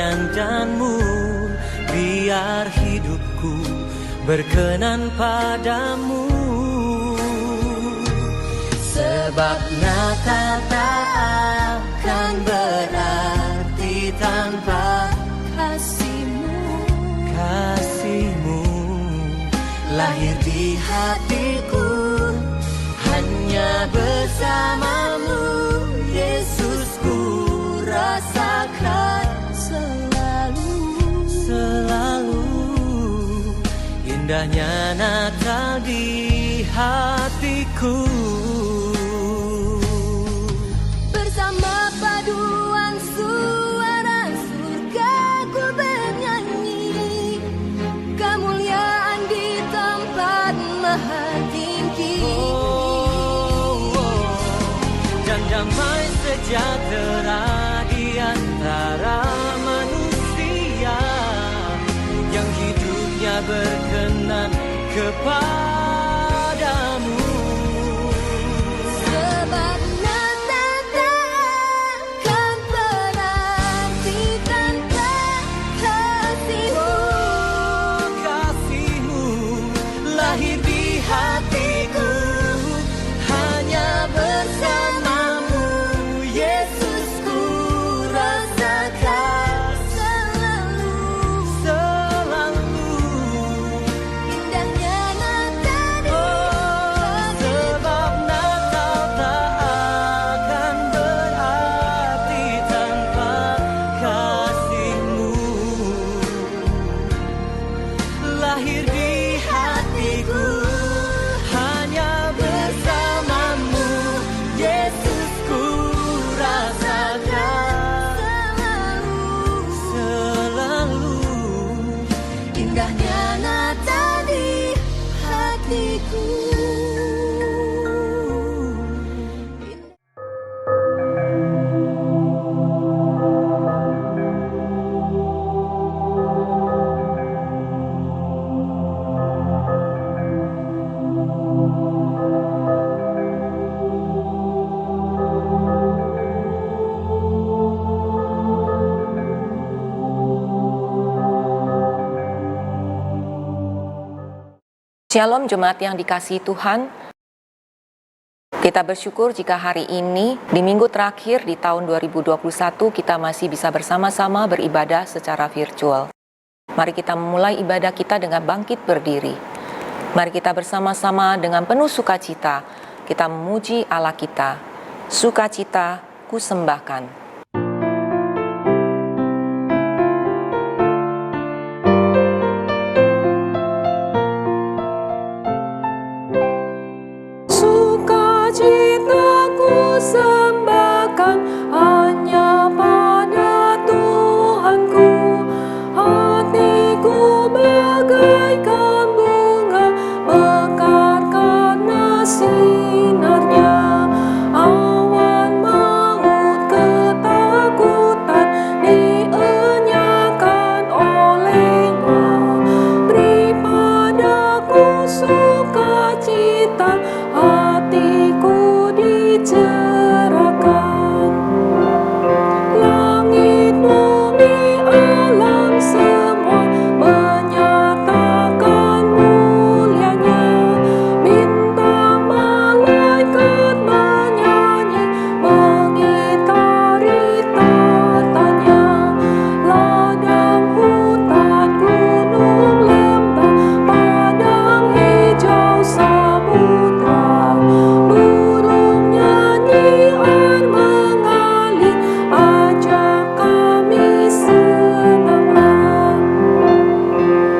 perjanjianmu, biar hidupku berkenan padamu. Sebab Natal tak akan berarti tanpa kasih-Mu. Kasih-Mu lahir di hatiku, hanya bersama-Mu Yesus ku rasakan selalu indahnya Natal di hatiku. Bersama paduan suara surga ku bernyanyi, kemuliaan di tempat maha tinggi. Dan damai sejahtera di antara manusia yang hidupnya berkenan kepadamu. Sebab Natal takkan berarti tanpa kasih-Mu. Kasih-Mu lahir di hatiku, hanya bersama-Mu Yesus ku rasakan selalu indahnya Natal di sebab Natal tak akan berarti tanpa kasih-Mu. Lahir di hatiku, hanya bersama-Mu Yesus ku rasakan selalu indahnya Natal di hatiku. Shalom jemaat yang dikasihi Tuhan. Kita bersyukur jika hari ini di minggu terakhir di tahun 2021 kita masih bisa bersama-sama beribadah secara virtual. Mari kita memulai ibadah kita dengan bangkit berdiri. Mari kita bersama-sama dengan penuh sukacita kita memuji Allah kita. Sukacita kusembahkan. Sukacitaku sembahkan hanya pada Tuhanku. Hatiku bagaikan bunga mekar karena sinarnya. Awan maut ketakutan dienyakan olehnya. Beri padaku sukacita, hatiku dicerahkan. Langit bumi alam semua menyatakan mulianya. Bintang malaikat menyanyi mengitari tatanya. Ladang hutan gunung lembah padang hijau samudra. Burung nyanyian mengalir, ajak kami senanglah.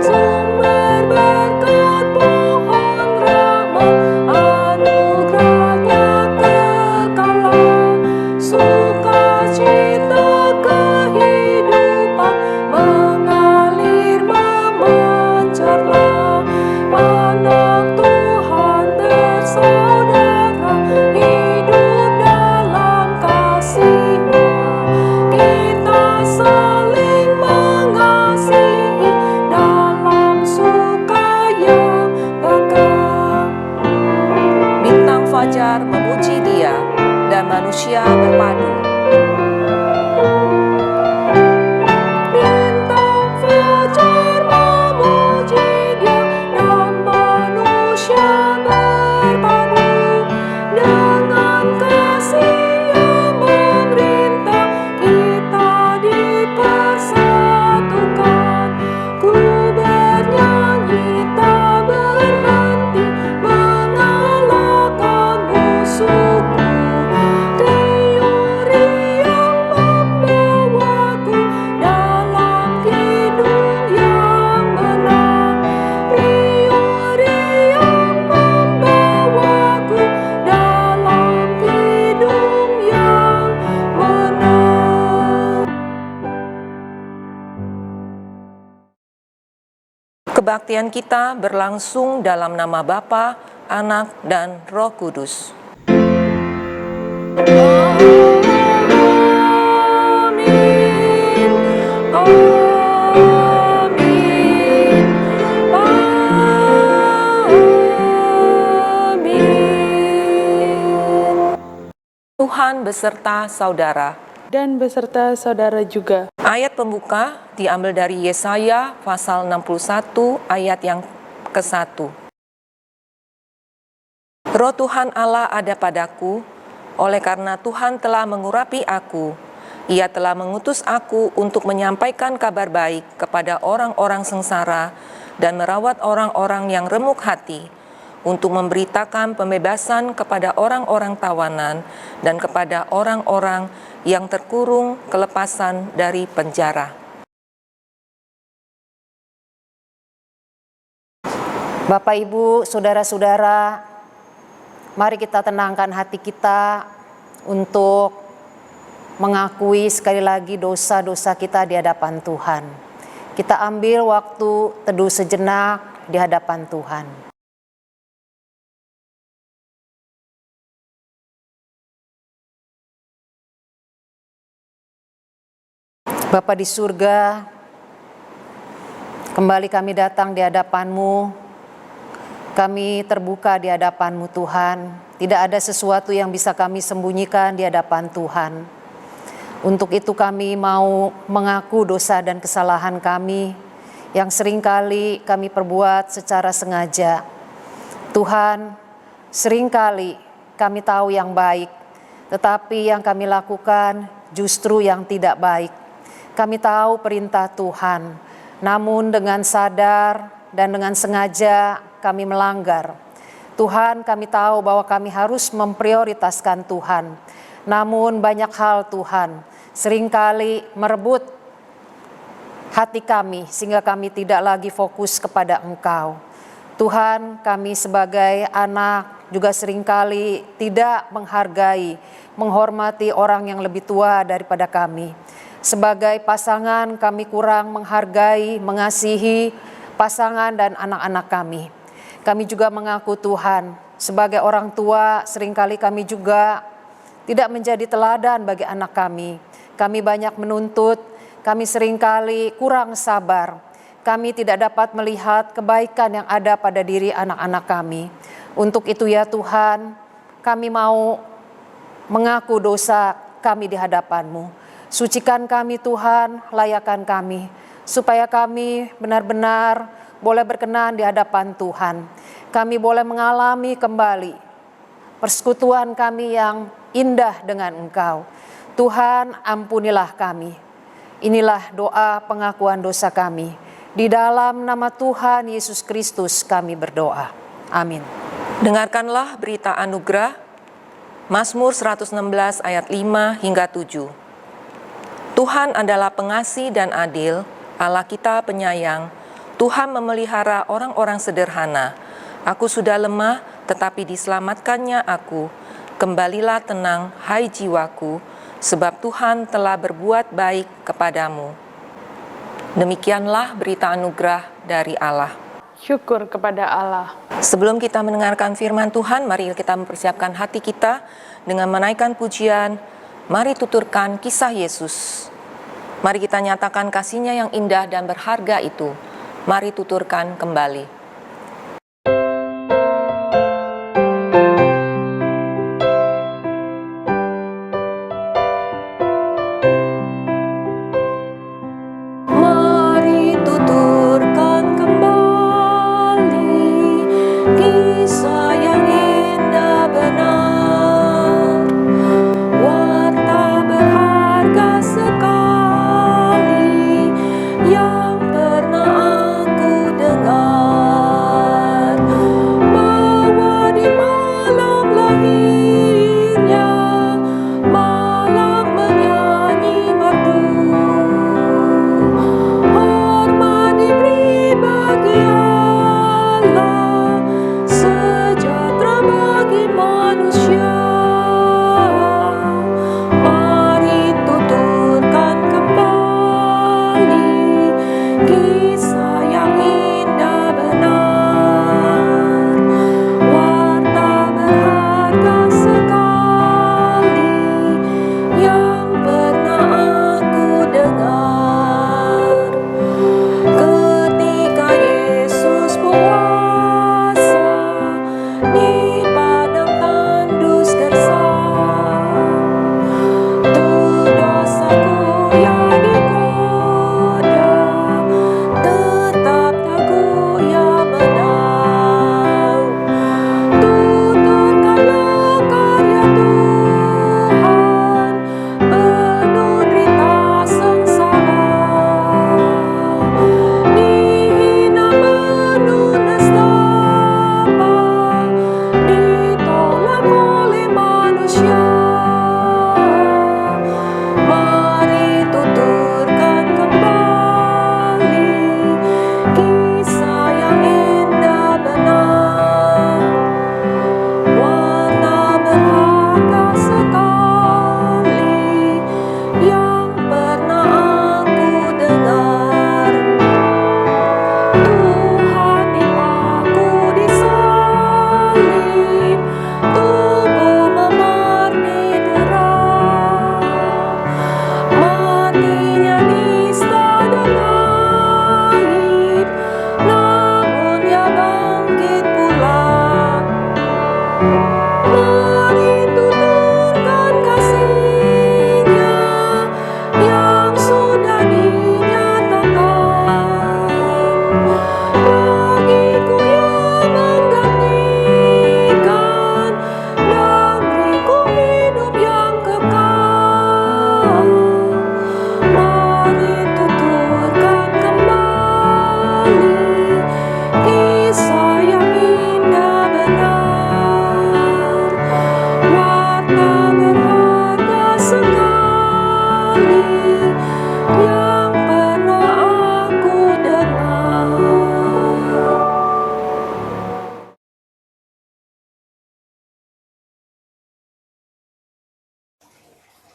Sumber berkat pohon rahmat, anugerahnya kekalah. Sukacita kehidupan mengalir memancarlah. Anak Tuhan bersaudara hidup dalam kasih-Nya. Kita saling mengasihi dalam suka yang bakar. Bintang fajar memuji Dia dan manusia berpadu. Di kebaktian kita berlangsung dalam nama Bapa, Anak, dan Roh Kudus. Tuhan beserta saudara. Dan beserta saudara juga. Ayat pembuka diambil dari Yesaya pasal 61 ayat yang ke-1. Roh Tuhan Allah ada padaku, oleh karena Tuhan telah mengurapi aku. Ia telah mengutus aku untuk menyampaikan kabar baik kepada orang-orang sengsara dan merawat orang-orang yang remuk hati, untuk memberitakan pembebasan kepada orang-orang tawanan dan kepada orang-orang yang terkurung kelepasan dari penjara. Bapak, Ibu, saudara-saudara, mari kita tenangkan hati kita untuk mengakui sekali lagi dosa-dosa kita di hadapan Tuhan. Kita ambil waktu teduh sejenak di hadapan Tuhan. Bapa di surga, kembali kami datang di hadapan-Mu. Kami terbuka di hadapan-Mu Tuhan. Tidak ada sesuatu yang bisa kami sembunyikan di hadapan Tuhan. Untuk itu kami mau mengaku dosa dan kesalahan kami yang seringkali kami perbuat secara sengaja. Tuhan, seringkali kami tahu yang baik, tetapi yang kami lakukan justru yang tidak baik. Kami tahu perintah Tuhan, namun dengan sadar dan dengan sengaja kami melanggar. Tuhan, kami tahu bahwa kami harus memprioritaskan Tuhan. Namun banyak hal Tuhan seringkali merebut hati kami sehingga kami tidak lagi fokus kepada Engkau. Tuhan, kami sebagai anak juga seringkali tidak menghargai, menghormati orang yang lebih tua daripada kami. Sebagai pasangan kami kurang menghargai, mengasihi pasangan dan anak-anak kami. Kami juga mengaku Tuhan, sebagai orang tua seringkali kami juga tidak menjadi teladan bagi anak kami. Kami banyak menuntut, kami seringkali kurang sabar. Kami tidak dapat melihat kebaikan yang ada pada diri anak-anak kami. Untuk itu ya Tuhan, kami mau mengaku dosa kami di hadapan-Mu. Sucikan kami Tuhan, layakan kami, supaya kami benar-benar boleh berkenan di hadapan Tuhan. Kami boleh mengalami kembali persekutuan kami yang indah dengan Engkau. Tuhan, ampunilah kami. Inilah doa pengakuan dosa kami. Di dalam nama Tuhan Yesus Kristus kami berdoa. Amin. Dengarkanlah berita anugerah, Mazmur 116 ayat 5 hingga 7. Tuhan adalah pengasih dan adil, Allah kita penyayang. Tuhan memelihara orang-orang sederhana. Aku sudah lemah, tetapi diselamatkannya aku. Kembalilah tenang, hai jiwaku, sebab Tuhan telah berbuat baik kepadamu. Demikianlah berita anugerah dari Allah. Syukur kepada Allah. Sebelum kita mendengarkan firman Tuhan, mari kita mempersiapkan hati kita dengan menaikkan pujian. Mari tuturkan kisah Yesus. Mari kita nyatakan kasih-Nya yang indah dan berharga itu. Mari tuturkan kembali. Mari tuturkan kembali kisah yang indah benar, warta berharga sekali yang pernah aku dengar.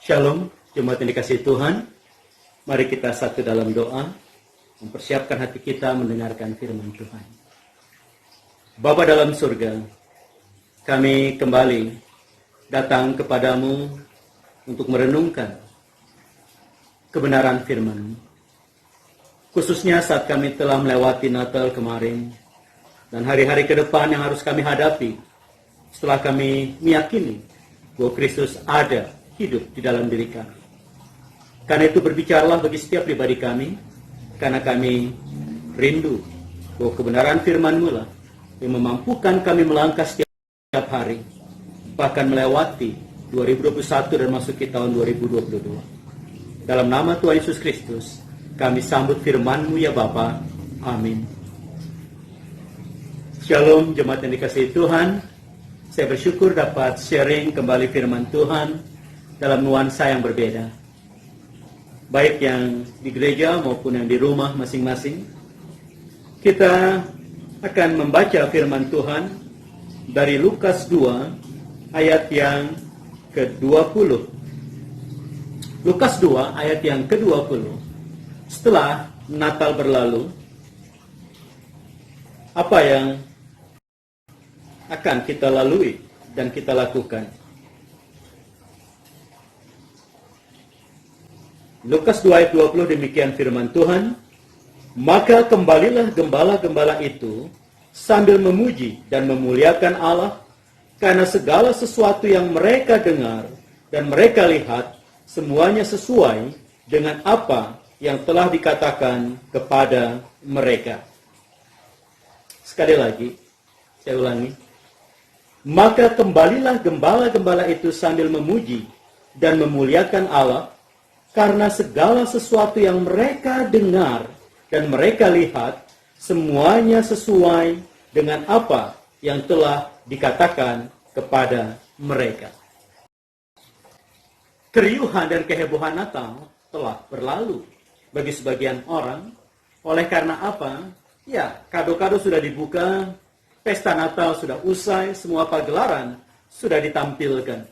Shalom, jemaat yang dikasihi Tuhan. Mari kita satu dalam doa, mempersiapkan hati kita mendengarkan firman Tuhan. Bapa dalam surga, kami kembali datang kepadamu untuk merenungkan kebenaran firman-Mu. Khususnya saat kami telah melewati Natal kemarin, dan hari-hari ke depan yang harus kami hadapi, setelah kami meyakini bahwa Kristus ada, hidup di dalam diri kami. Karena itu berbicaralah bagi setiap pribadi kami, karena kami rindu bahwa kebenaran firman-Mu lah yang memampukan kami melangkah setiap hari, bahkan melewati 2021 dan masuki tahun 2022. Dalam nama Tuhan Yesus Kristus, kami sambut firman-Mu ya Bapa. Amin. Shalom jemaat yang dikasihi Tuhan. Saya bersyukur dapat sharing kembali firman Tuhan dalam nuansa yang berbeda, baik yang di gereja maupun yang di rumah masing-masing. Kita akan membaca firman Tuhan dari Lukas 2 ayat yang ke-20. Lukas 2 ayat yang ke-20. Setelah Natal berlalu, apa yang akan kita lalui dan kita lakukan? Lukas 2 ayat 20 demikian firman Tuhan. Maka kembalilah gembala-gembala itu sambil memuji dan memuliakan Allah, karena segala sesuatu yang mereka dengar dan mereka lihat semuanya sesuai dengan apa yang telah dikatakan kepada mereka. Sekali lagi, saya ulangi. Maka kembalilah gembala-gembala itu sambil memuji dan memuliakan Allah, karena segala sesuatu yang mereka dengar dan mereka lihat, semuanya sesuai dengan apa yang telah dikatakan kepada mereka. Keriuhan dan kehebohan Natal telah berlalu bagi sebagian orang. Oleh karena apa? Ya, kado-kado sudah dibuka, pesta Natal sudah usai, semua pagelaran sudah ditampilkan.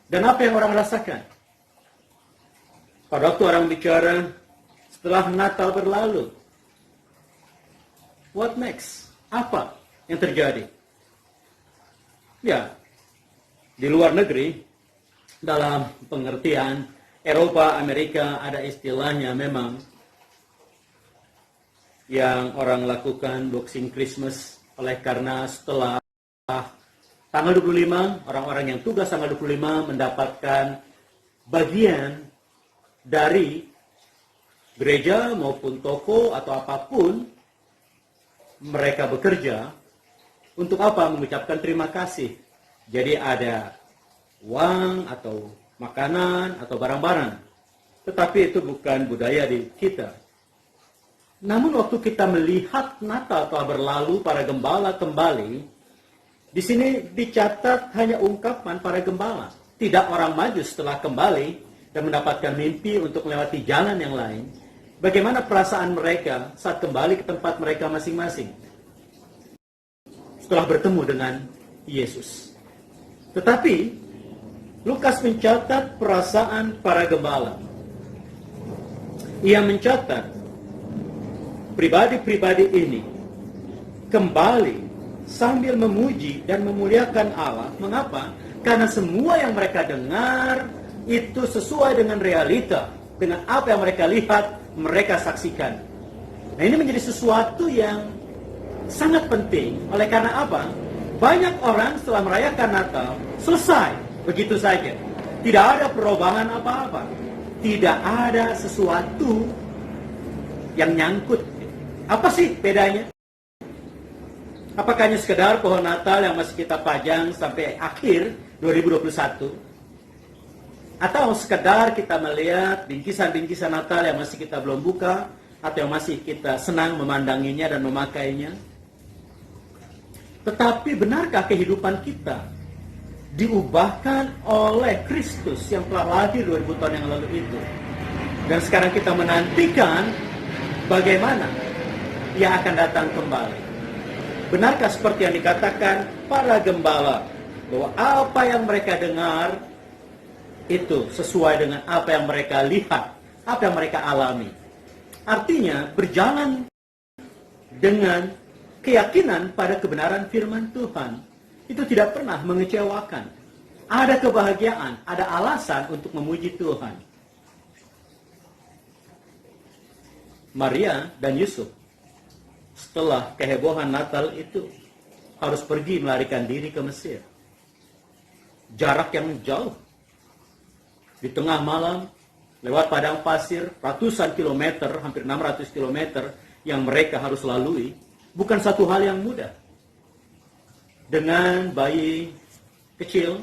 Dan apa yang orang rasakan? Pada waktu orang bicara setelah Natal berlalu, what next? Apa yang terjadi? Ya, di luar negeri, dalam pengertian Eropa, Amerika, ada istilahnya memang yang orang lakukan Boxing Christmas. Oleh karena setelah tanggal 25, orang-orang yang tugas tanggal 25 mendapatkan bagian dari gereja maupun toko atau apapun, mereka bekerja untuk apa? Mengucapkan terima kasih. Jadi ada uang atau makanan atau barang-barang. Tetapi itu bukan budaya di kita. Namun waktu kita melihat Natal telah berlalu, para gembala kembali, di sini dicatat hanya ungkapan para gembala. Tidak orang maju setelah kembali dan mendapatkan mimpi untuk melewati jalan yang lain. Bagaimana perasaan mereka saat kembali ke tempat mereka masing-masing setelah bertemu dengan Yesus. Tetapi Lukas mencatat perasaan para gembala. Ia mencatat pribadi-pribadi ini kembali sambil memuji dan memuliakan Allah. Mengapa? Karena semua yang mereka dengar itu sesuai dengan realita, dengan apa yang mereka lihat, mereka saksikan. Nah, ini menjadi sesuatu yang sangat penting. Oleh karena apa? Banyak orang setelah merayakan Natal, selesai, begitu saja. Tidak ada perubahan apa-apa. Tidak ada sesuatu yang nyangkut. Apa sih bedanya? Apakah hanya sekedar pohon Natal yang masih kita pajang sampai akhir 2021? Atau sekedar kita melihat bingkisan-bingkisan Natal yang masih kita belum buka, atau yang masih kita senang memandanginya dan memakainya? Tetapi benarkah kehidupan kita diubahkan oleh Kristus yang telah lahir 2000 tahun yang lalu itu? Dan sekarang kita menantikan bagaimana Ia akan datang kembali. Benarkah seperti yang dikatakan para gembala, bahwa apa yang mereka dengar itu sesuai dengan apa yang mereka lihat, apa yang mereka alami. Artinya berjalan dengan keyakinan pada kebenaran firman Tuhan itu tidak pernah mengecewakan. Ada kebahagiaan, ada alasan untuk memuji Tuhan. Maria dan Yusuf setelah kehebohan Natal itu harus pergi melarikan diri ke Mesir. Jarak yang jauh. Di tengah malam, lewat padang pasir, ratusan kilometer, hampir 600 kilometer yang mereka harus lalui, bukan satu hal yang mudah. Dengan bayi kecil,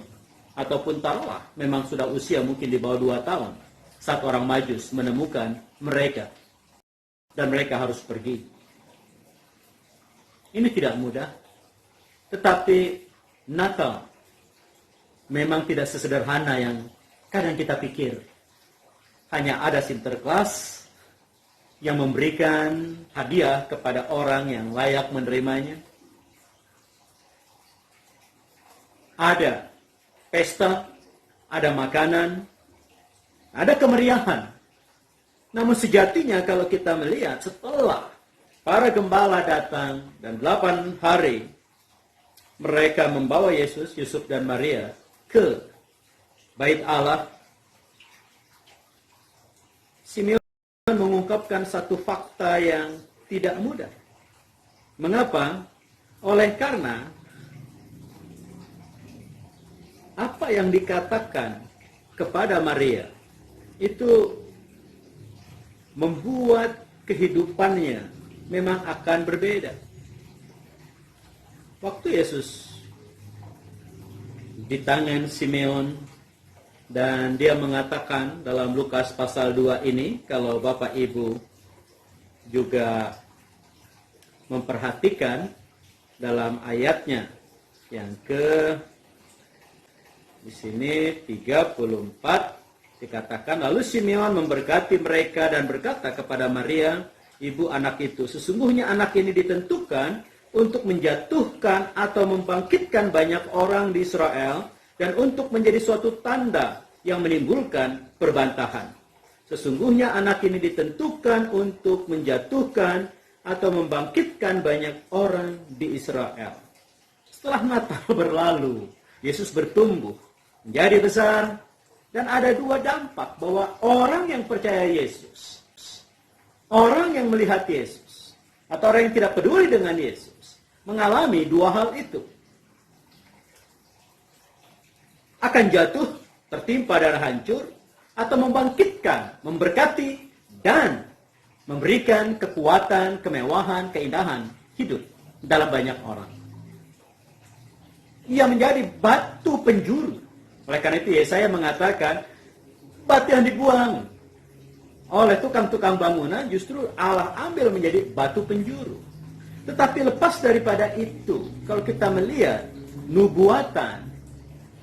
ataupun taruhlah, memang sudah usia mungkin di bawah 2 tahun, saat orang Majus menemukan mereka, dan mereka harus pergi. Ini tidak mudah, tetapi Natal memang tidak sesederhana yang kadang kita pikir. Hanya ada Sinterklas yang memberikan hadiah kepada orang yang layak menerimanya. Ada pesta, ada makanan, ada kemeriahan. Namun sejatinya kalau kita melihat setelah para gembala datang dan 8 hari mereka membawa Yesus, Yusuf dan Maria ke Bait Allah, Simeon mengungkapkan satu fakta yang tidak mudah. Mengapa? Oleh karena apa yang dikatakan kepada Maria itu membuat kehidupannya memang akan berbeda. Waktu Yesus di tangan Simeon dan dia mengatakan dalam Lukas pasal 2 ini, kalau Bapak Ibu juga memperhatikan dalam ayatnya yang di sini 34 dikatakan, lalu Simeon memberkati mereka dan berkata kepada Maria, ibu anak itu, sesungguhnya anak ini ditentukan untuk menjatuhkan atau membangkitkan banyak orang di Israel dan untuk menjadi suatu tanda yang menimbulkan perbantahan. Sesungguhnya anak ini ditentukan untuk menjatuhkan atau membangkitkan banyak orang di Israel. Setelah Natal berlalu, Yesus bertumbuh, menjadi besar, dan ada 2 dampak bahwa orang yang percaya Yesus, orang yang melihat Yesus, atau orang yang tidak peduli dengan Yesus, mengalami 2 hal itu. Akan jatuh, tertimpa dan hancur, atau membangkitkan, memberkati, dan memberikan kekuatan, kemewahan, keindahan hidup dalam banyak orang. Ia menjadi batu penjuru. Oleh karena itu Yesaya mengatakan, batu yang dibuang oleh tukang-tukang bangunan justru Allah ambil menjadi batu penjuru. Tetapi lepas daripada itu, kalau kita melihat nubuatan,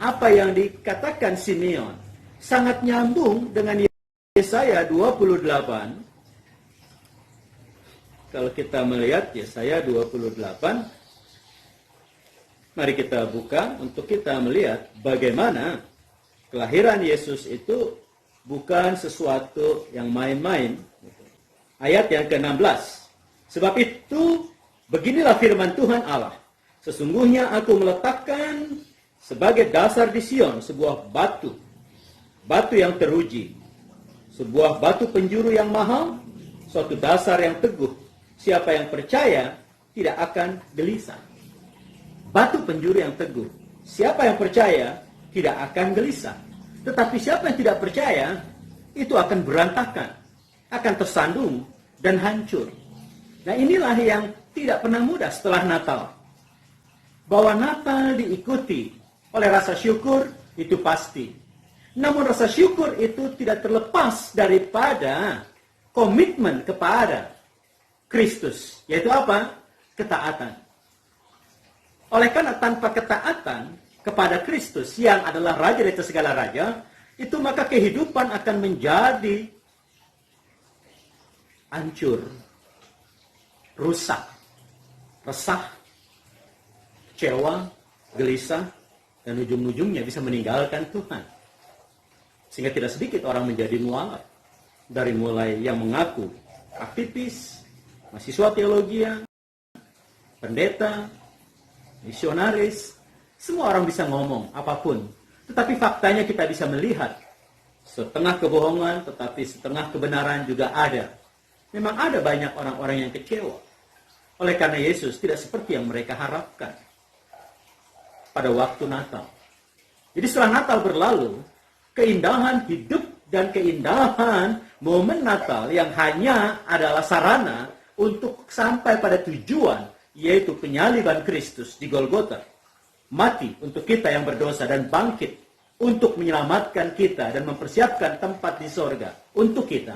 apa yang dikatakan Simeon, sangat nyambung dengan Yesaya 28. Kalau kita melihat Yesaya 28, mari kita buka untuk kita melihat bagaimana kelahiran Yesus itu bukan sesuatu yang main-main. Ayat yang ke-16. Sebab itu, beginilah firman Tuhan Allah. Sesungguhnya aku meletakkan sebagai dasar di Sion sebuah batu. Batu yang teruji. Sebuah batu penjuru yang mahal, suatu dasar yang teguh. Siapa yang percaya tidak akan gelisah. Batu penjuru yang teguh. Siapa yang percaya tidak akan gelisah. Tetapi siapa yang tidak percaya, itu akan berantakan, akan tersandung dan hancur. Nah inilah yang tidak pernah mudah setelah Natal. Bahwa Natal diikuti oleh rasa syukur, itu pasti. Namun rasa syukur itu tidak terlepas daripada komitmen kepada Kristus. Yaitu apa? Ketaatan. Oleh karena tanpa ketaatan kepada Kristus yang adalah Raja dari segala raja, itu maka kehidupan akan menjadi hancur, rusak, resah, kecewa, gelisah, dan ujung-ujungnya bisa meninggalkan Tuhan. Sehingga tidak sedikit orang menjadi mualaf. Dari mulai yang mengaku aktivis, mahasiswa teologi, pendeta, misionaris, semua orang bisa ngomong apapun. Tetapi faktanya kita bisa melihat setengah kebohongan, tetapi setengah kebenaran juga ada. Memang ada banyak orang-orang yang kecewa. Oleh karena Yesus tidak seperti yang mereka harapkan pada waktu Natal. Jadi setelah Natal berlalu, keindahan hidup dan keindahan momen Natal yang hanya adalah sarana untuk sampai pada tujuan, yaitu penyaliban Kristus di Golgota. Mati untuk kita yang berdosa dan bangkit untuk menyelamatkan kita dan mempersiapkan tempat di sorga untuk kita.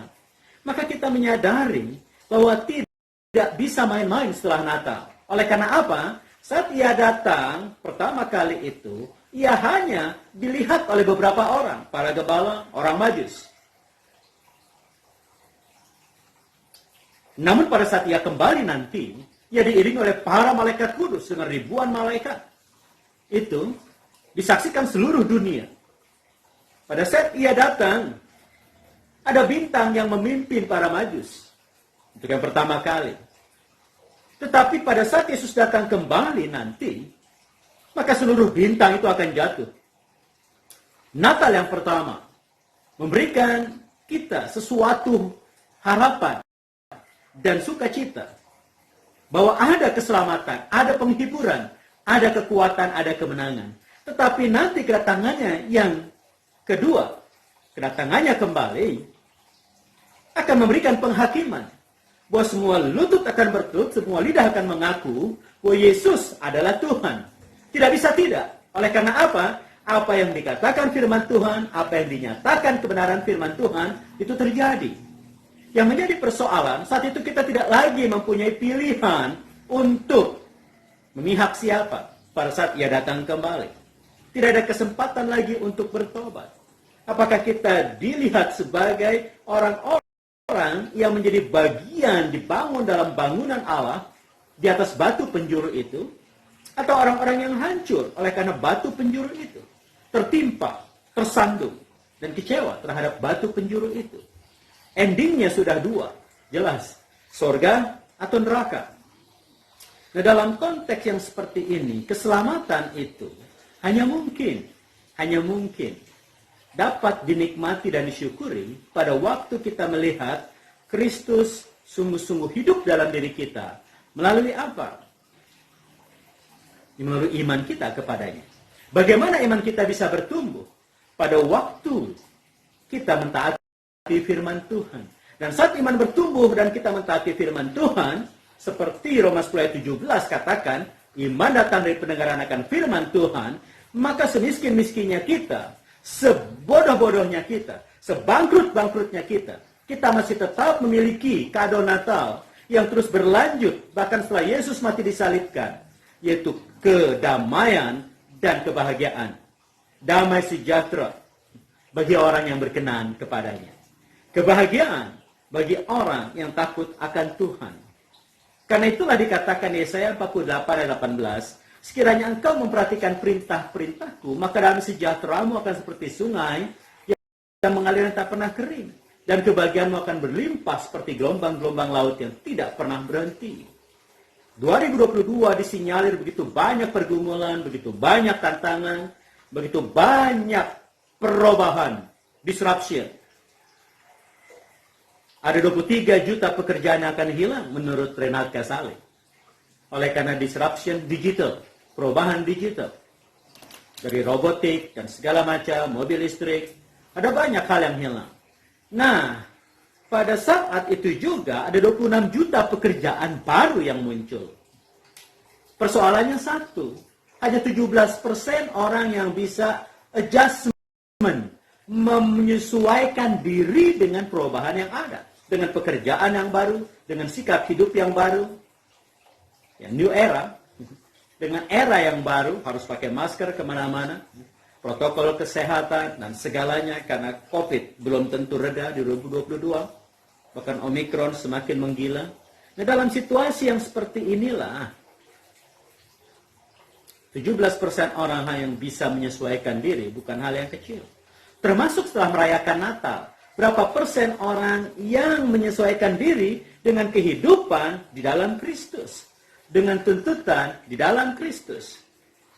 Maka kita menyadari bahwa tidak bisa main-main setelah Natal. Oleh karena apa? Saat ia datang pertama kali itu, ia hanya dilihat oleh beberapa orang, para gembala, orang Majus. Namun pada saat ia kembali nanti, ia diiringi oleh para malaikat kudus dengan ribuan malaikat. Itu disaksikan seluruh dunia. Pada saat ia datang, ada bintang yang memimpin para Majus. Itu yang pertama kali. Tetapi pada saat Yesus datang kembali nanti, maka seluruh bintang itu akan jatuh. Natal yang pertama memberikan kita sesuatu harapan dan sukacita bahwa ada keselamatan, ada penghiburan, ada kekuatan, ada kemenangan. Tetapi nanti kedatangannya yang kedua, kedatangannya kembali akan memberikan penghakiman bahwa semua lutut akan bertut, semua lidah akan mengaku bahwa Yesus adalah Tuhan. Tidak bisa tidak. Oleh karena apa? Apa yang dikatakan firman Tuhan, apa yang dinyatakan kebenaran firman Tuhan, itu terjadi. Yang menjadi persoalan, saat itu kita tidak lagi mempunyai pilihan untuk memihak siapa pada saat ia datang kembali. Tidak ada kesempatan lagi untuk bertobat. Apakah kita dilihat sebagai orang-orang yang menjadi bagian dibangun dalam bangunan Allah di atas batu penjuru itu, atau orang-orang yang hancur oleh karena batu penjuru itu, tertimpa, tersandung, dan kecewa terhadap batu penjuru itu. Endingnya sudah dua, jelas, sorga atau neraka. Nah, dalam konteks yang seperti ini, keselamatan itu hanya mungkin dapat dinikmati dan disyukuri pada waktu kita melihat Kristus sungguh-sungguh hidup dalam diri kita. Melalui apa? Melalui iman kita kepadanya. Bagaimana iman kita bisa bertumbuh? Pada waktu kita mentaati firman Tuhan. Dan saat iman bertumbuh dan kita mentaati firman Tuhan, seperti Roma 10 ayat 17 katakan, iman datang dari pendengaran akan firman Tuhan, maka semiskin-miskinnya kita, sebodoh-bodohnya kita, sebangkrut-bangkrutnya kita masih tetap memiliki kado Natal yang terus berlanjut bahkan setelah Yesus mati disalibkan, yaitu kedamaian dan kebahagiaan. Damai sejahtera bagi orang yang berkenan kepadanya. Kebahagiaan bagi orang yang takut akan Tuhan. Karena itulah dikatakan Yesaya 48 ayat 18, sekiranya engkau memperhatikan perintah-perintahku, maka damai sejahteramu akan seperti sungai yang mengalir dan tak pernah kering. Dan kebahagiaanmu akan berlimpah seperti gelombang-gelombang laut yang tidak pernah berhenti. 2022 disinyalir begitu banyak pergumulan, begitu banyak tantangan, begitu banyak perubahan, disruption. Ada 23 juta pekerjaan yang akan hilang menurut Renat Kasali. Oleh karena disruption digital, perubahan digital. Dari robotik dan segala macam, mobil listrik, ada banyak hal yang hilang. Nah, pada saat itu juga ada 26 juta pekerjaan baru yang muncul. Persoalannya satu, hanya 17% orang yang bisa adjustment, menyesuaikan diri dengan perubahan yang ada. Dengan pekerjaan yang baru, dengan sikap hidup yang baru. Ya, new era. Dengan era yang baru, harus pakai masker kemana-mana. Protokol kesehatan dan segalanya karena COVID belum tentu reda di 2022. Bahkan Omikron semakin menggila. Nah, dalam situasi yang seperti inilah, 17% orang yang bisa menyesuaikan diri bukan hal yang kecil. Termasuk setelah merayakan Natal. Berapa persen orang yang menyesuaikan diri dengan kehidupan di dalam Kristus. Dengan tuntutan di dalam Kristus.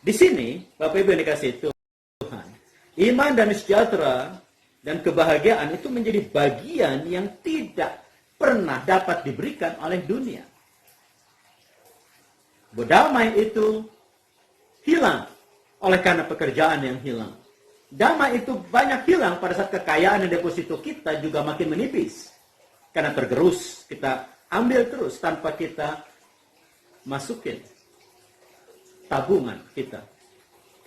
Di sini, Bapak Ibu yang dikasihi Tuhan, iman dan sejahtera dan kebahagiaan itu menjadi bagian yang tidak pernah dapat diberikan oleh dunia. Damai itu hilang oleh karena pekerjaan yang hilang. Damai itu banyak hilang pada saat kekayaan dan deposito kita juga makin menipis. Karena tergerus, kita ambil terus tanpa kita masukin tabungan kita.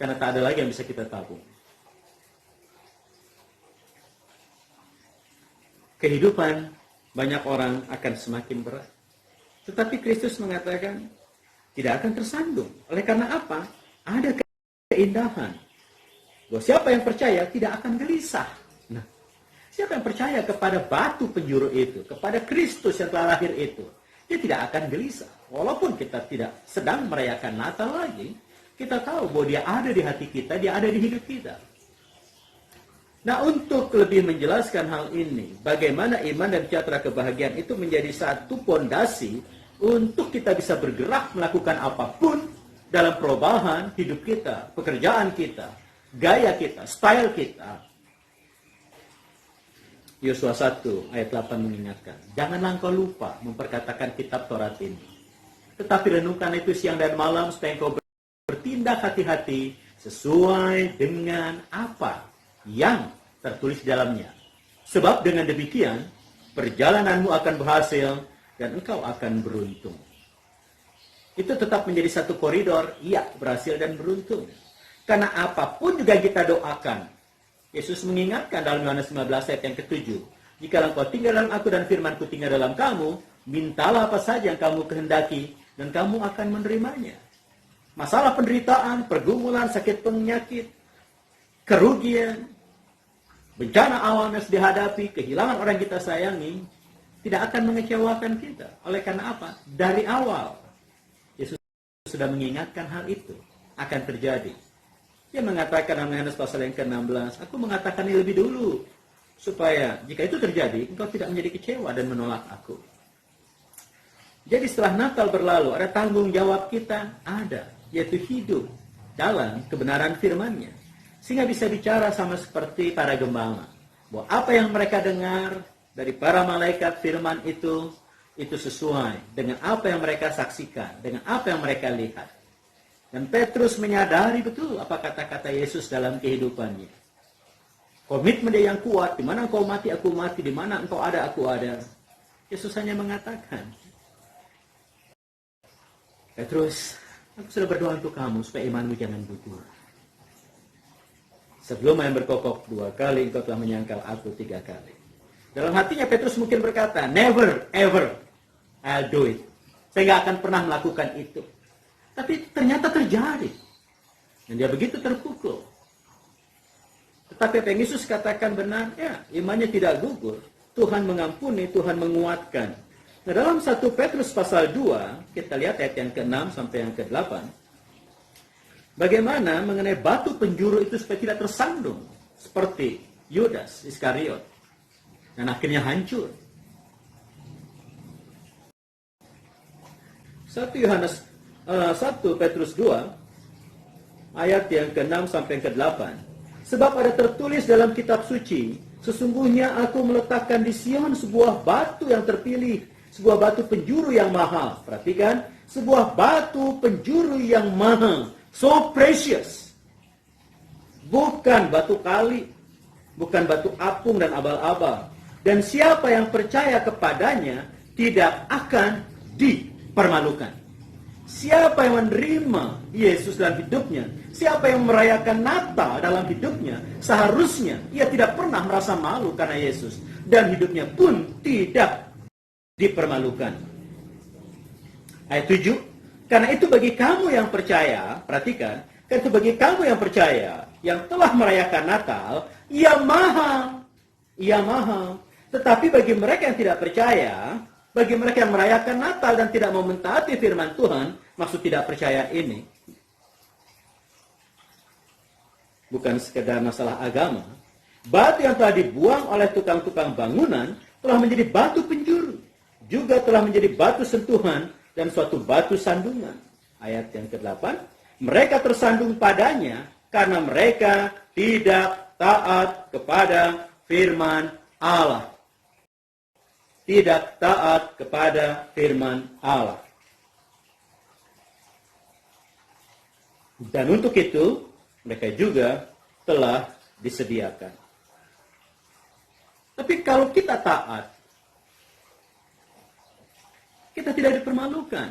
Karena tak ada lagi yang bisa kita tabung. Kehidupan banyak orang akan semakin berat. Tetapi Kristus mengatakan tidak akan tersandung. Oleh karena apa? Ada keindahan. Bahwa siapa yang percaya tidak akan gelisah. Nah, siapa yang percaya kepada batu penjuru itu, kepada Kristus yang telah lahir itu, dia tidak akan gelisah. Walaupun kita tidak sedang merayakan Natal lagi, kita tahu bahwa dia ada di hati kita, dia ada di hidup kita. Nah, untuk lebih menjelaskan hal ini, bagaimana iman dan sejahtera kebahagiaan itu menjadi satu fondasi untuk kita bisa bergerak melakukan apapun dalam perubahan hidup kita, pekerjaan kita, gaya kita, style kita. Yosua 1 ayat 8 mengingatkan, janganlah engkau lupa memperkatakan kitab Taurat ini, tetapi renungkan itu siang dan malam supaya engkau bertindak hati-hati sesuai dengan apa yang tertulis di dalamnya. Sebab dengan demikian perjalananmu akan berhasil dan engkau akan beruntung. Itu tetap menjadi satu koridor, iya, berhasil dan beruntung. Karena apapun juga kita doakan. Yesus mengingatkan dalam Yohanes 15 ayat yang ke-7. Jika engkau tinggal dalam aku dan firmanku tinggal dalam kamu, mintalah apa saja yang kamu kehendaki dan kamu akan menerimanya. Masalah penderitaan, pergumulan, sakit penyakit, kerugian, bencana alam yang dihadapi, kehilangan orang kita sayangi, tidak akan mengecewakan kita. Oleh karena apa? Dari awal, Yesus sudah mengingatkan hal itu akan terjadi. Dia mengatakan dalam Yohanes pasal yang ke-16, aku mengatakan ini lebih dulu, supaya jika itu terjadi, engkau tidak menjadi kecewa dan menolak aku. Jadi setelah Natal berlalu, ada tanggung jawab kita, ada, yaitu hidup dalam kebenaran firman-Nya. Sehingga bisa bicara sama seperti para gembala, bahwa apa yang mereka dengar dari para malaikat firman itu sesuai dengan apa yang mereka saksikan, dengan apa yang mereka lihat. Dan Petrus menyadari betul apa kata-kata Yesus dalam kehidupannya. Komitmen dia yang kuat, di mana engkau mati, aku mati, di mana engkau ada, aku ada. Yesus hanya mengatakan, Petrus, aku sudah berdoa untuk kamu supaya imanmu jangan gugur. Sebelum ayam berkokok 2 kali, engkau telah menyangkal aku 3 kali. Dalam hatinya Petrus mungkin berkata, never, ever, I'll do it. Saya nggak akan pernah melakukan itu. Tapi ternyata terjadi. Dan dia begitu terpukul. Tetapi apa yang Yesus katakan benar, ya, imannya tidak gugur. Tuhan mengampuni, Tuhan menguatkan. Nah, dalam 1 Petrus pasal 2, kita lihat ayat yang ke-6 sampai yang ke-8. Bagaimana mengenai batu penjuru itu supaya tidak tersandung. Seperti Yudas Iskariot. Dan akhirnya hancur. 1 Petrus 2, ayat yang ke-6 sampai yang ke-8. Sebab ada tertulis dalam kitab suci, sesungguhnya aku meletakkan di Sion sebuah batu yang terpilih, sebuah batu penjuru yang mahal. Perhatikan, sebuah batu penjuru yang mahal. So precious. Bukan batu kali, bukan batu apung dan abal-abal. Dan siapa yang percaya kepadanya tidak akan dipermalukan. Siapa yang menerima Yesus dalam hidupnya, siapa yang merayakan Natal dalam hidupnya, seharusnya ia tidak pernah merasa malu karena Yesus. Dan hidupnya pun tidak dipermalukan. Ayat 7, karena itu bagi kamu yang percaya, perhatikan, karena itu bagi kamu yang percaya, yang telah merayakan Natal, ia mahal. Ia mahal. Tetapi bagi mereka yang tidak percaya, bagi mereka yang merayakan Natal dan tidak mau mentaati firman Tuhan, maksud tidak percaya ini bukan sekedar masalah agama, Batu yang telah dibuang oleh tukang-tukang bangunan telah menjadi batu penjuru, juga telah menjadi batu sentuhan dan suatu batu sandungan. Ayat yang ke-8, mereka tersandung padanya karena mereka tidak taat kepada firman Allah. Tidak taat kepada firman Allah. Dan untuk itu, mereka juga telah disediakan. Tapi kalau kita taat, kita tidak dipermalukan.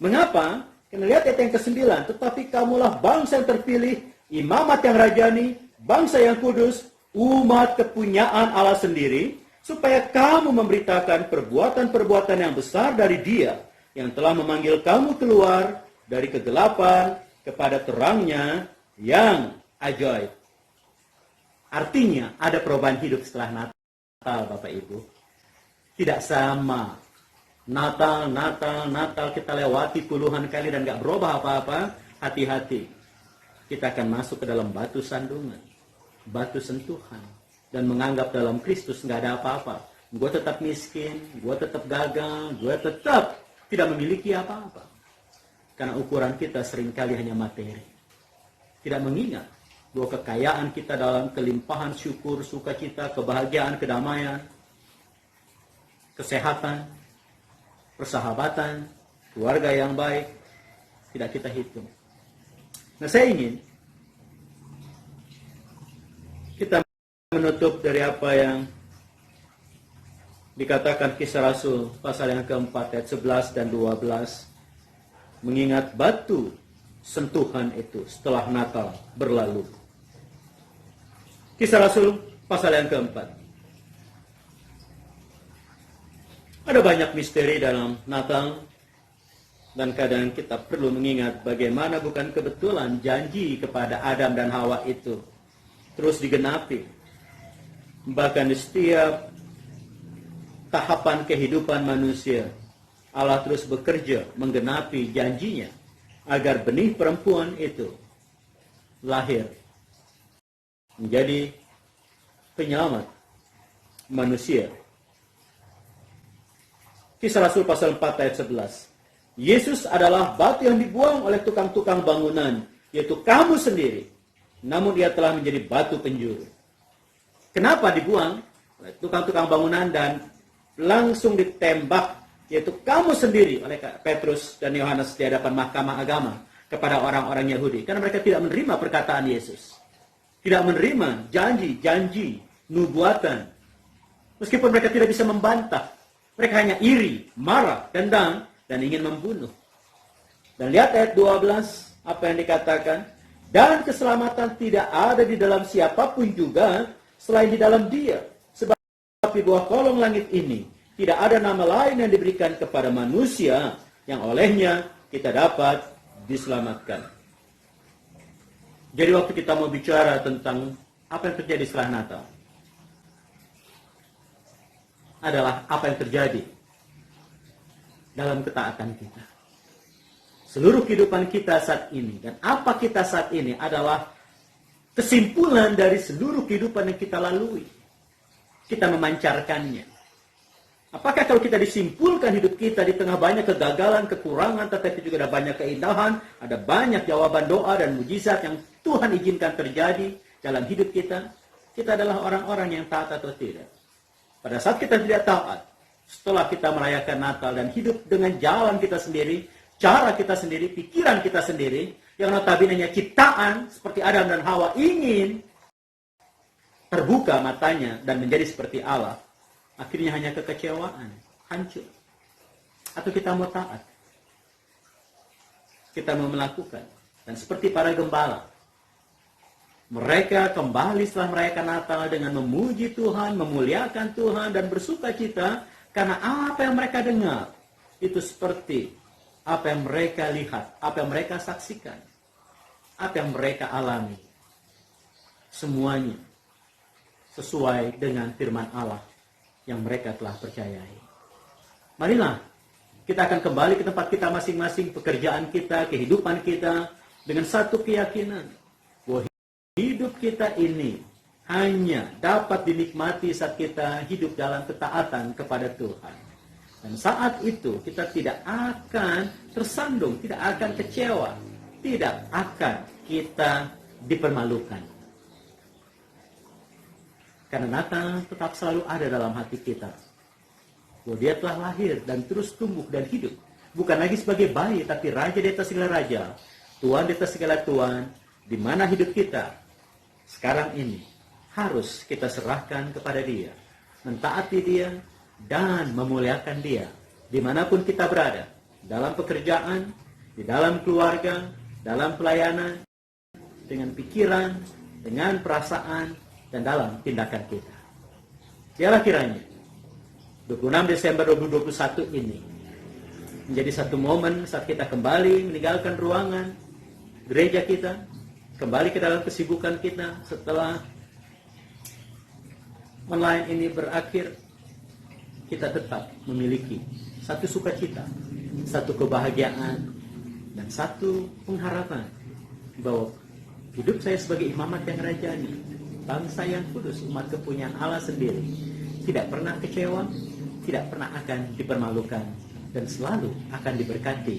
Mengapa? Kita lihat ayat yang ke-9. Tetapi kamulah bangsa yang terpilih, imamat yang rajani, bangsa yang kudus, umat kepunyaan Allah sendiri, supaya kamu memberitakan perbuatan-perbuatan yang besar dari Dia, yang telah memanggil kamu keluar dari kegelapan kepada terangnya yang ajaib. Artinya, ada perubahan hidup setelah Natal, Bapak Ibu. Tidak sama. Natal kita lewati puluhan kali dan gak berubah apa-apa. Hati-hati. Kita akan masuk ke dalam batu sandungan, batu sentuhan, dan menganggap dalam Kristus gak ada apa-apa. Gue tetap miskin, gue tetap gagal, gue tetap tidak memiliki apa-apa. Karena ukuran kita seringkali hanya materi. Tidak mengingat bahwa kekayaan kita dalam kelimpahan syukur, sukacita, kebahagiaan, kedamaian, kesehatan, persahabatan, keluarga yang baik, tidak kita hitung. Nah, saya ingin kita menutup dari apa yang dikatakan Kisah Rasul pasal yang keempat ayat 11 dan 12. Mengingat batu sentuhan itu setelah Natal berlalu. Kisah Rasul pasal yang keempat. Ada banyak misteri dalam Natal, dan kadang kita perlu mengingat bagaimana bukan kebetulan janji kepada Adam dan Hawa itu terus digenapi. Bahkan di setiap tahapan kehidupan manusia, Allah terus bekerja menggenapi janjinya agar benih perempuan itu lahir menjadi penyelamat manusia. Kisah Rasul pasal 4 ayat 11. Yesus adalah batu yang dibuang oleh tukang-tukang bangunan, yaitu kamu sendiri. Namun dia telah menjadi batu penjuru. Kenapa dibuang oleh tukang-tukang bangunan dan langsung ditembak, yaitu kamu sendiri, oleh Petrus dan Yohanes di hadapan mahkamah agama kepada orang-orang Yahudi? Karena mereka tidak menerima perkataan Yesus. Tidak menerima janji-janji, nubuatan. Meskipun mereka tidak bisa membantah. Mereka hanya iri, marah, dendam, dan ingin membunuh. Dan lihat ayat 12, apa yang dikatakan. Dan keselamatan tidak ada di dalam siapapun juga, selain di dalam Dia. Sebab di bawah kolong langit ini, tidak ada nama lain yang diberikan kepada manusia, yang olehnya kita dapat diselamatkan. Jadi waktu kita mau bicara tentang apa yang terjadi setelah Natal, adalah apa yang terjadi dalam ketaatan kita. Seluruh kehidupan kita saat ini dan apa kita saat ini adalah kesimpulan dari seluruh kehidupan yang kita lalui. Kita memancarkannya. Apakah kalau kita disimpulkan hidup kita di tengah banyak kegagalan, kekurangan, tetapi juga ada banyak keindahan, ada banyak jawaban doa dan mujizat yang Tuhan izinkan terjadi dalam hidup kita, kita adalah orang-orang yang taat atau tidak? Pada saat kita tidak taat, setelah kita merayakan Natal dan hidup dengan jalan kita sendiri, cara kita sendiri, pikiran kita sendiri, yang notabene-nya ciptaan seperti Adam dan Hawa ingin terbuka matanya dan menjadi seperti Allah, akhirnya hanya kekecewaan, hancur. Atau kita mau taat, kita mau melakukan. Dan seperti para gembala, mereka kembali setelah merayakan Natal dengan memuji Tuhan, memuliakan Tuhan, dan bersuka cita karena apa yang mereka dengar itu seperti apa yang mereka lihat, apa yang mereka saksikan, apa yang mereka alami. Semuanya sesuai dengan firman Allah yang mereka telah percayai. Marilah kita akan kembali ke tempat kita masing-masing, pekerjaan kita, kehidupan kita, dengan satu keyakinan bahwa hidup kita ini hanya dapat dinikmati saat kita hidup dalam ketaatan kepada Tuhan. Dan saat itu kita tidak akan tersandung, tidak akan kecewa, tidak akan kita dipermalukan. Karena Natal tetap selalu ada dalam hati kita. Bahwa Dia telah lahir dan terus tumbuh dan hidup. Bukan lagi sebagai bayi, tapi Raja di atas segala raja, Tuhan di atas segala Tuhan, di mana hidup kita sekarang ini harus kita serahkan kepada Dia, mentaati Dia, dan memuliakan Dia dimanapun kita berada, dalam pekerjaan, di dalam keluarga, dalam pelayanan, dengan pikiran, dengan perasaan, dan dalam tindakan kita. Biarlah kiranya 26 Desember 2021 ini menjadi satu momen saat kita kembali meninggalkan ruangan gereja kita, kembali ke dalam kesibukan kita setelah online ini berakhir. Kita tetap memiliki satu sukacita, satu kebahagiaan, dan satu pengharapan bahwa hidup saya sebagai imamat yang rajani, bangsa yang kudus, umat kepunyaan Allah sendiri, tidak pernah kecewa, tidak pernah akan dipermalukan, dan selalu akan diberkati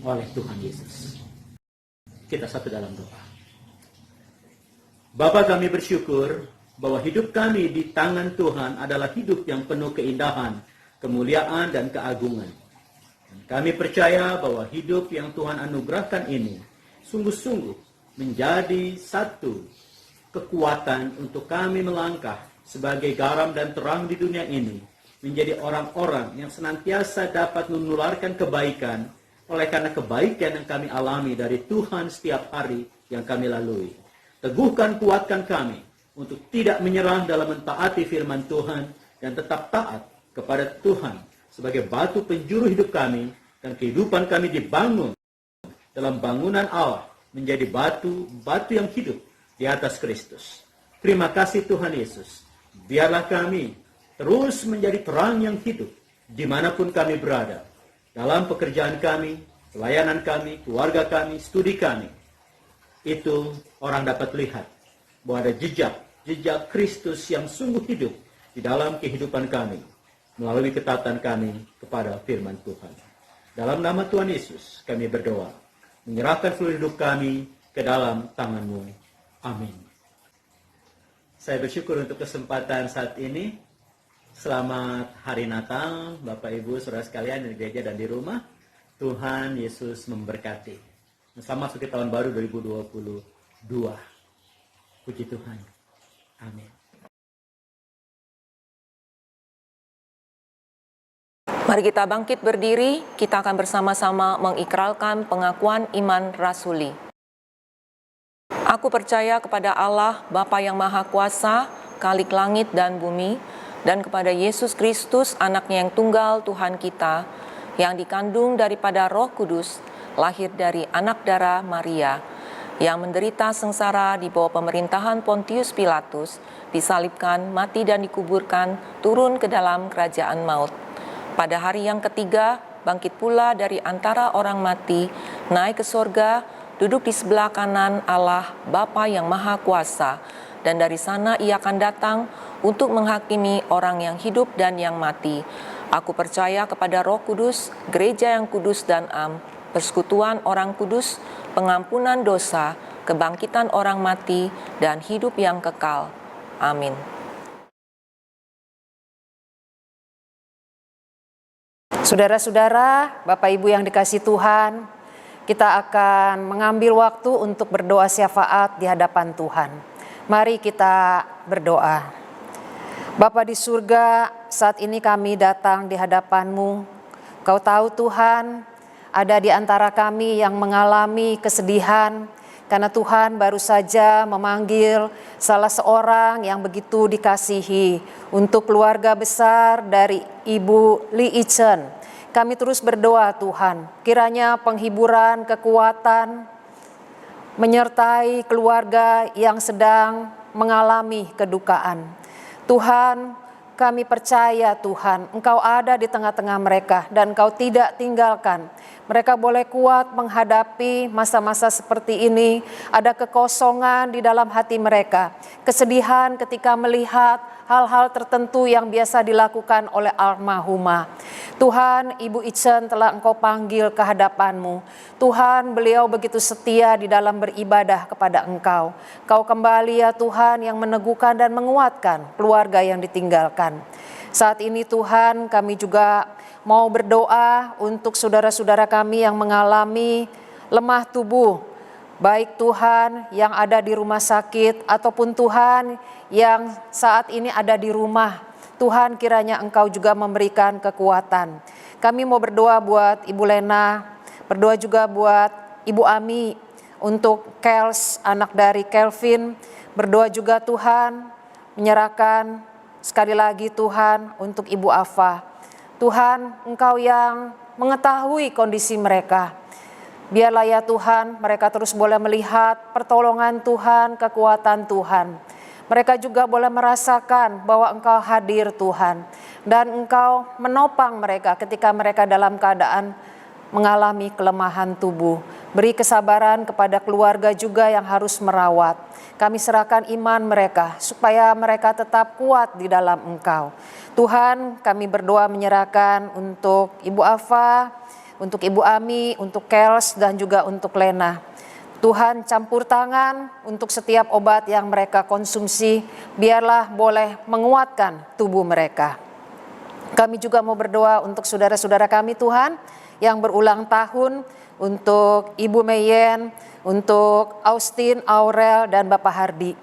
oleh Tuhan Yesus. Kita satu dalam doa. Bapa, kami bersyukur bahwa hidup kami di tangan Tuhan adalah hidup yang penuh keindahan, kemuliaan, dan keagungan. Dan kami percaya bahwa hidup yang Tuhan anugerahkan ini sungguh-sungguh menjadi satu kekuatan untuk kami melangkah sebagai garam dan terang di dunia ini, menjadi orang-orang yang senantiasa dapat menularkan kebaikan oleh karena kebaikan yang kami alami dari Tuhan setiap hari yang kami lalui. Teguhkan, kuatkan kami untuk tidak menyerah dalam mentaati firman Tuhan dan tetap taat kepada Tuhan sebagai batu penjuru hidup kami, dan kehidupan kami dibangun dalam bangunan Allah menjadi batu yang hidup di atas Kristus. Terima kasih Tuhan Yesus. Biarlah kami terus menjadi terang yang hidup dimanapun kami berada, dalam pekerjaan kami, pelayanan kami, keluarga kami, studi kami. Itu orang dapat lihat bahwa ada jejak Kristus yang sungguh hidup di dalam kehidupan kami, melalui ketaatan kami kepada firman Tuhan. Dalam nama Tuhan Yesus kami berdoa, menyerahkan seluruh hidup kami ke dalam tangan-Mu. Amin. Saya bersyukur untuk kesempatan saat ini. Selamat Hari Natal, Bapak Ibu, Saudara sekalian di gereja dan di rumah. Tuhan Yesus memberkati. Selamat masuk ke tahun baru 2022. Puji Tuhan. Amin. Mari kita bangkit berdiri, kita akan bersama-sama mengikrarkan pengakuan iman rasuli. Aku percaya kepada Allah, Bapa yang Maha Kuasa, Khalik langit dan bumi, dan kepada Yesus Kristus, anaknya yang tunggal Tuhan kita, yang dikandung daripada Roh Kudus, lahir dari anak darah Maria, yang menderita sengsara di bawah pemerintahan Pontius Pilatus, disalibkan, mati dan dikuburkan, turun ke dalam kerajaan maut. Pada hari yang ketiga, bangkit pula dari antara orang mati, naik ke sorga, duduk di sebelah kanan Allah Bapa yang Maha Kuasa, dan dari sana Ia akan datang untuk menghakimi orang yang hidup dan yang mati. Aku percaya kepada Roh Kudus, gereja yang kudus dan am, persekutuan orang kudus, pengampunan dosa, kebangkitan orang mati, dan hidup yang kekal. Amin. Saudara-saudara, Bapak Ibu yang dikasihi Tuhan, kita akan mengambil waktu untuk berdoa syafaat di hadapan Tuhan. Mari kita berdoa. Bapa di surga, saat ini kami datang di hadapan-Mu. Kau tahu Tuhan, ada di antara kami yang mengalami kesedihan, karena Tuhan baru saja memanggil salah seorang yang begitu dikasihi untuk keluarga besar dari Ibu Lee Ichen. Kami terus berdoa Tuhan, kiranya penghiburan, kekuatan, menyertai keluarga yang sedang mengalami kedukaan. Tuhan, kami percaya Tuhan, Engkau ada di tengah-tengah mereka dan Engkau tidak tinggalkan. Mereka boleh kuat menghadapi masa-masa seperti ini, ada kekosongan di dalam hati mereka. kesedihan ketika melihat hal-hal tertentu yang biasa dilakukan oleh almarhumah. Tuhan, Ibu Itchen telah Engkau panggil ke hadapan-Mu. Tuhan, beliau begitu setia di dalam beribadah kepada Engkau. Kau kembali ya Tuhan yang meneguhkan dan menguatkan keluarga yang ditinggalkan. Saat ini Tuhan, kami juga mau berdoa untuk saudara-saudara kami yang mengalami lemah tubuh, baik Tuhan yang ada di rumah sakit ataupun Tuhan yang saat ini ada di rumah. Tuhan, kiranya Engkau juga memberikan kekuatan. Kami mau berdoa buat Ibu Lena, berdoa juga buat Ibu Ami, untuk Kels, anak dari Kelvin. Berdoa juga Tuhan, menyerahkan sekali lagi Tuhan untuk Ibu Afa. Tuhan, Engkau yang mengetahui kondisi mereka. Biarlah ya Tuhan, mereka terus boleh melihat pertolongan Tuhan, kekuatan Tuhan. Mereka juga boleh merasakan bahwa Engkau hadir Tuhan. Dan Engkau menopang mereka ketika mereka dalam keadaan mengalami kelemahan tubuh. Beri kesabaran kepada keluarga juga yang harus merawat. Kami serahkan iman mereka supaya mereka tetap kuat di dalam Engkau. Tuhan, kami berdoa menyerahkan untuk Ibu Afa, untuk Ibu Ami, untuk Kels, dan juga untuk Lena. Tuhan, campur tangan untuk setiap obat yang mereka konsumsi, biarlah boleh menguatkan tubuh mereka. Kami juga mau berdoa untuk saudara-saudara kami Tuhan, yang berulang tahun, untuk Ibu Meyen, untuk Austin, Aurel, dan Bapak Hardi.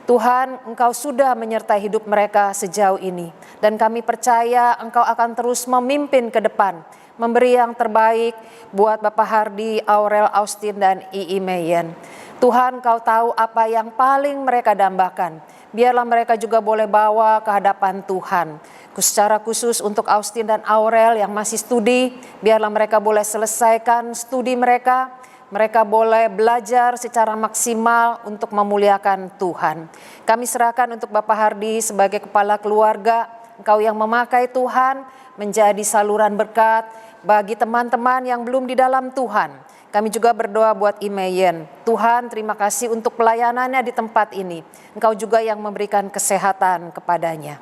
Tuhan, Engkau sudah menyertai hidup mereka sejauh ini, dan kami percaya Engkau akan terus memimpin ke depan, memberi yang terbaik buat Bapak Hardi, Aurel, Austin, dan Ii Meyen. Tuhan, Kau tahu apa yang paling mereka dambakan. Biarlah mereka juga boleh bawa ke hadapan Tuhan. Secara khusus untuk Austin dan Aurel yang masih studi, biarlah mereka boleh selesaikan studi mereka. Mereka boleh belajar secara maksimal untuk memuliakan Tuhan. Kami serahkan untuk Bapak Hardi sebagai kepala keluarga. Engkau yang memakai Tuhan menjadi saluran berkat bagi teman-teman yang belum di dalam Tuhan. Kami juga berdoa buat Imeyen. Tuhan, terima kasih untuk pelayanannya di tempat ini. Engkau juga yang memberikan kesehatan kepadanya.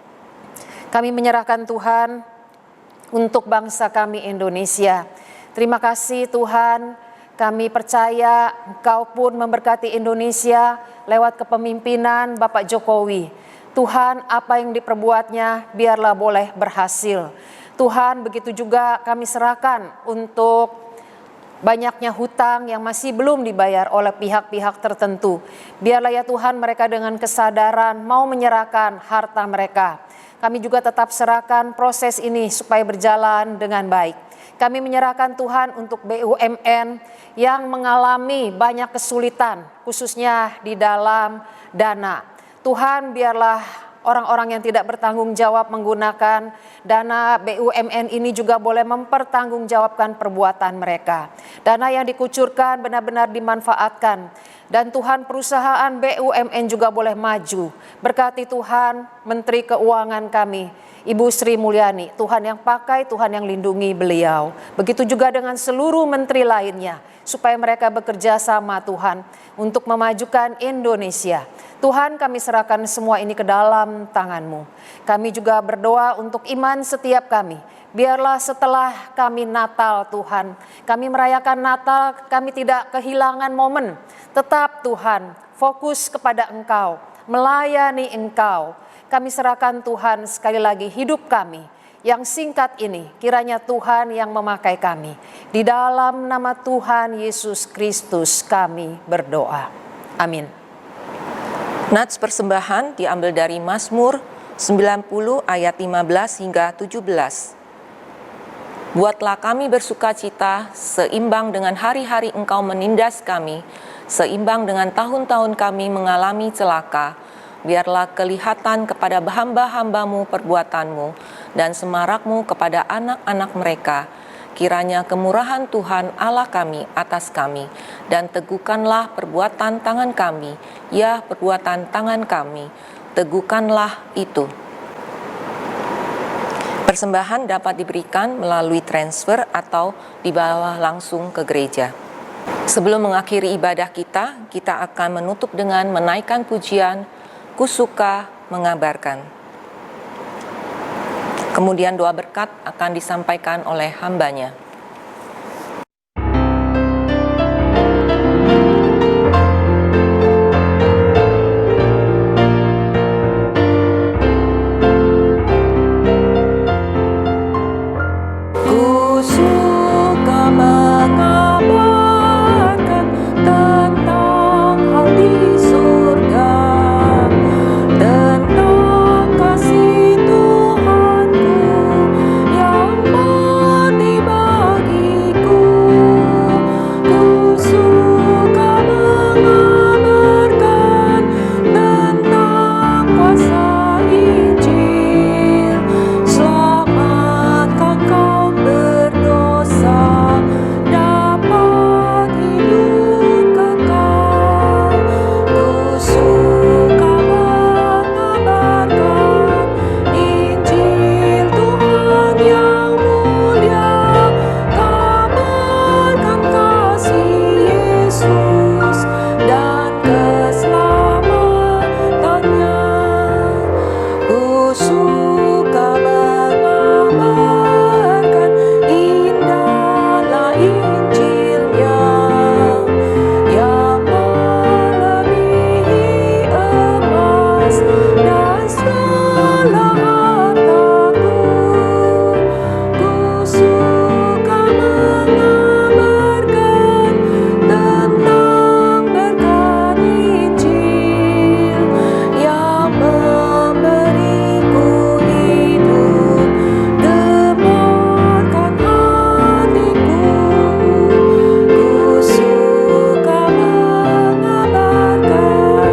Kami menyerahkan Tuhan untuk bangsa kami Indonesia. Terima kasih Tuhan, kami percaya Engkau pun memberkati Indonesia lewat kepemimpinan Bapak Jokowi. Tuhan, apa yang diperbuatnya biarlah boleh berhasil. Tuhan, begitu juga kami serahkan untuk banyaknya hutang yang masih belum dibayar oleh pihak-pihak tertentu. Biarlah ya Tuhan mereka dengan kesadaran mau menyerahkan harta mereka. Kami juga tetap serahkan proses ini supaya berjalan dengan baik. Kami menyerahkan Tuhan untuk BUMN yang mengalami banyak kesulitan, khususnya di dalam dana. Tuhan, biarlah orang-orang yang tidak bertanggung jawab menggunakan dana BUMN ini juga boleh mempertanggungjawabkan perbuatan mereka. Dana yang dikucurkan benar-benar dimanfaatkan. Dan Tuhan, perusahaan BUMN juga boleh maju. Berkati Tuhan Menteri Keuangan kami, Ibu Sri Mulyani. Tuhan yang pakai, Tuhan yang lindungi beliau. Begitu juga dengan seluruh menteri lainnya. Supaya mereka bekerja sama Tuhan untuk memajukan Indonesia. Tuhan, kami serahkan semua ini ke dalam tangan-Mu. Kami juga berdoa untuk iman setiap kami. Biarlah setelah kami Natal Tuhan, kami merayakan Natal, kami tidak kehilangan momen. Tetap Tuhan, fokus kepada Engkau, melayani Engkau. Kami serahkan Tuhan sekali lagi hidup kami. Yang singkat ini, kiranya Tuhan yang memakai kami. Di dalam nama Tuhan Yesus Kristus kami berdoa. Amin. Nats persembahan diambil dari Mazmur 90 ayat 15 hingga 17. Buatlah kami bersukacita seimbang dengan hari-hari Engkau menindas kami, seimbang dengan tahun-tahun kami mengalami celaka. Biarlah kelihatan kepada hamba-hambamu perbuatanmu dan semarakmu kepada anak-anak mereka. Kiranya kemurahan Tuhan Allah kami atas kami, dan teguhkanlah perbuatan tangan kami, ya perbuatan tangan kami, teguhkanlah itu. Persembahan dapat diberikan melalui transfer atau dibawa langsung ke gereja. Sebelum mengakhiri ibadah kita akan menutup dengan menaikkan pujian Kusuka mengabarkan. Kemudian doa berkat akan disampaikan oleh hambanya. Kusuka mengabarkan tentang hal di surga, tentang kasih Tuhanku yang mati bagiku. Kusuka mengabarkan tentang kuasa Injil, selamatkan kaum berdosa dapat hidup kekal. Kusuka mengabarkan Injil Tuhan yang mulia, kabarkan kasih Yesus dan keselamatannya. Kusuka mengabarkan indahlah Injilnya yang melebihi emas dan segala hartaku. Kusuka mengabarkan tentang berkat Injil yang memberiku hidup, gemarkan hatiku. Kusuka mengabarkan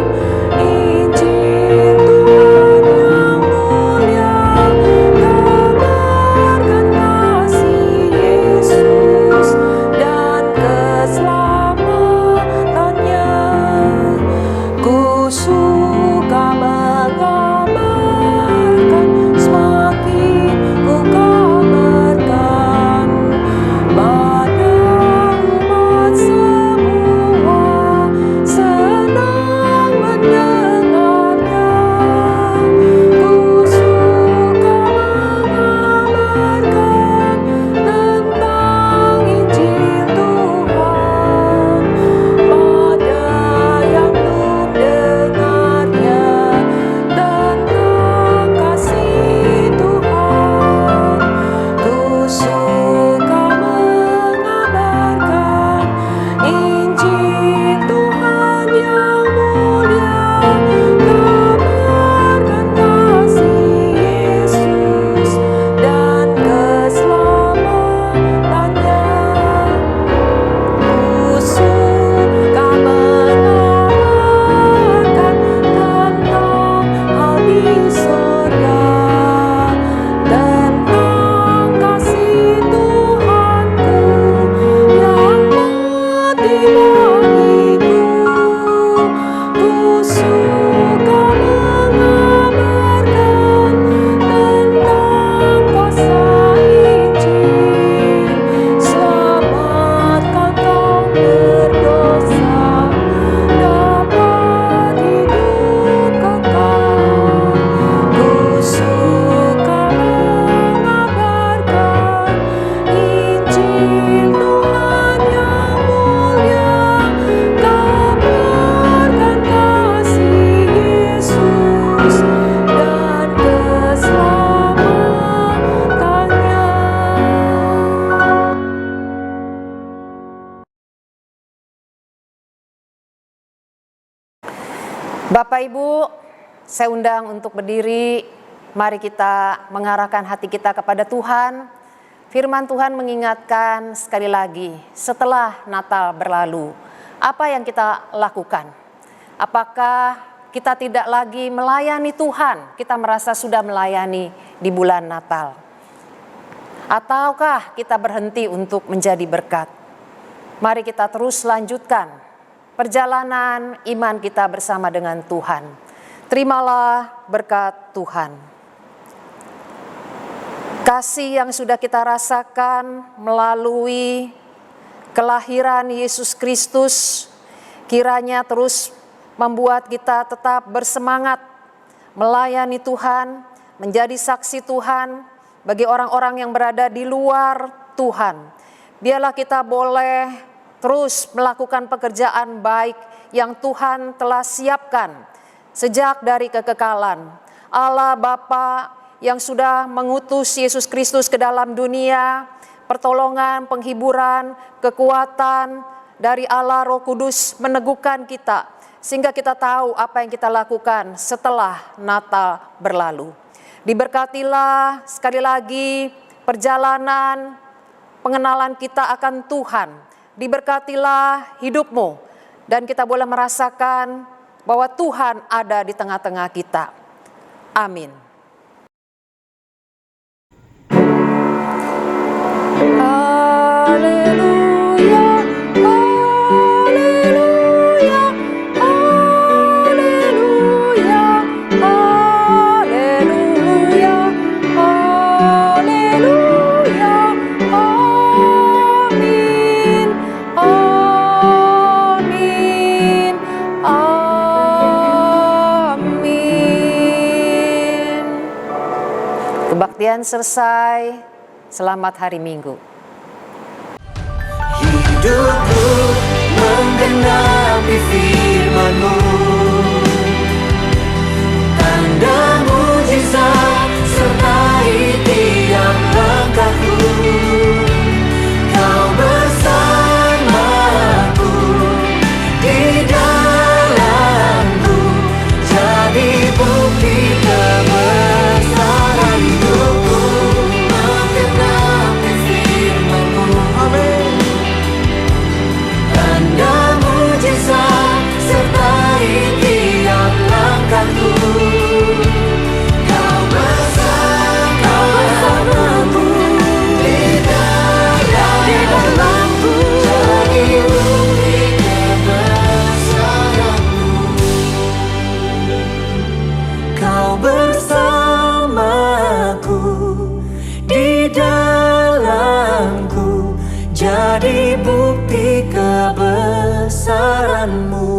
Injil Tuhan yang mulia, kabarkan kasih Yesus dan keselamatannya. Kusuka mengabarkan, semakin ku kabarkan pada umat semua, senang mendengarnya. Kusuka mengabarkan tentang Injil Tuhan pada yang belum dengarnya, tentang kasih Tuhan. Kusuka mengabarkan Injil Tuhan yang mulia, kabarkan kasih Yesus dan keselamatannya. Kusuka mengabarkan tentang hal di surga, tentang kasih Tuhanku yang mati bagiku. Kusuka mengabarkan tentang kuasa Injil, selamatkan kaum berdosa dapat hidup kekal. Kusuka mengabarkan Injil Tuhan yang mulia, kabarkan kasih Yesus dan keselamatannya. Bapak Ibu, saya undang untuk berdiri. Mari kita mengarahkan hati kita kepada Tuhan. Firman Tuhan mengingatkan sekali lagi, setelah Natal berlalu, apa yang kita lakukan? Apakah kita tidak lagi melayani Tuhan? Kita merasa sudah melayani di bulan Natal. Ataukah kita berhenti untuk menjadi berkat? Mari kita terus lanjutkan perjalanan iman kita bersama dengan Tuhan. Terimalah berkat Tuhan. Kasih yang sudah kita rasakan melalui kelahiran Yesus Kristus kiranya terus membuat kita tetap bersemangat melayani Tuhan, menjadi saksi Tuhan bagi orang-orang yang berada di luar Tuhan. Biarlah kita boleh terus melakukan pekerjaan baik yang Tuhan telah siapkan sejak dari kekekalan. Allah Bapa yang sudah mengutus Yesus Kristus ke dalam dunia, pertolongan, penghiburan, kekuatan dari Allah Roh Kudus meneguhkan kita, sehingga kita tahu apa yang kita lakukan setelah Natal berlalu. Diberkatilah sekali lagi perjalanan pengenalan kita akan Tuhan. Diberkatilah hidupmu dan kita boleh merasakan bahwa Tuhan ada di tengah-tengah kita. Amin. Haleluya, haleluya, haleluya, haleluya, haleluya, amin, amin, amin. Kebaktian selesai. Selamat hari Minggu. Hidupku menggenapi firman-Mu, tanda mujizat sertai tiap langkahku. Kau bersamaku, di dalamku, jadi bukti kebesaran hidupku. Menggenapi firman-Mu, amin. Tanda mujizat sertai tiap langkahku. Kau bersamaku, di dalamku, jadi bukti kebesaran-Mu. Kau bersamaku, di dalamku, jadi bukti kebesaran-Mu.